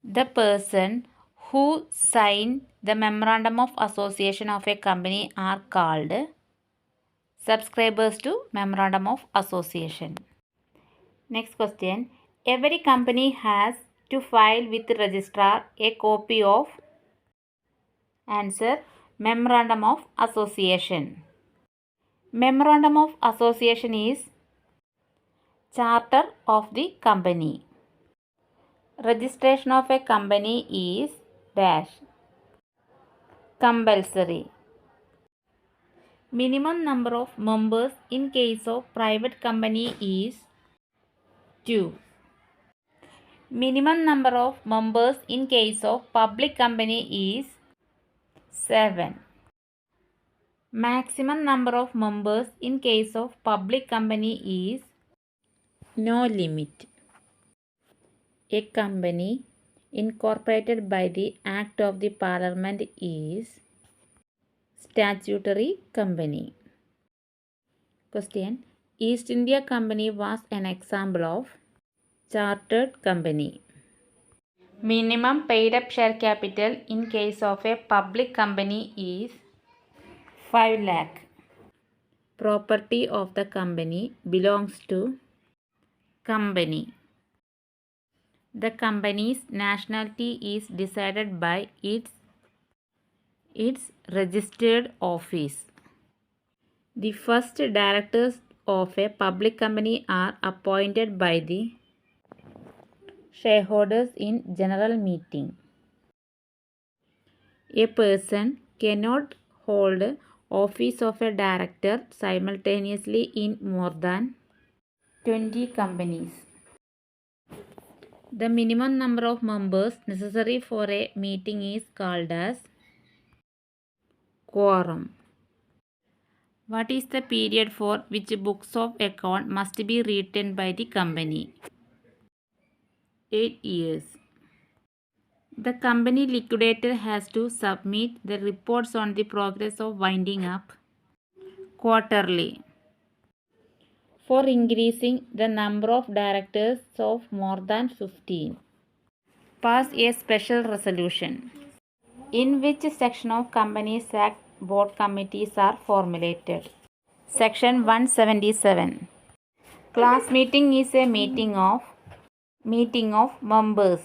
The person who signed the Memorandum of Association of a company are called subscribers to Memorandum of Association. Next question. Every company has to file with the registrar a copy of answer Memorandum of Association. Memorandum of Association is charter of the company. Registration of a company is dash compulsory. Minimum number of members in case of private company is 2. Minimum number of members in case of public company is 7. Maximum number of members in case of public company is no limit. A company incorporated by the Act of the Parliament is statutory company. Question. East India Company was an example of chartered company. Minimum paid up share capital in case of a public company is 5 lakh. Property of the company belongs to company. The company's nationality is decided by its registered office. The first directors of a public company are appointed by the shareholders in general meeting. A person cannot hold office of a director simultaneously in more than 20 companies. The minimum number of members necessary for a meeting is called as quorum. What is the period for which books of account must be written by the company? 8 years. The company liquidator has to submit the reports on the progress of winding up quarterly. For increasing the number of directors of more than 15, pass a special resolution. In which section of Companies Act board committees are formulated? Section 177. Class meeting is a meeting of members.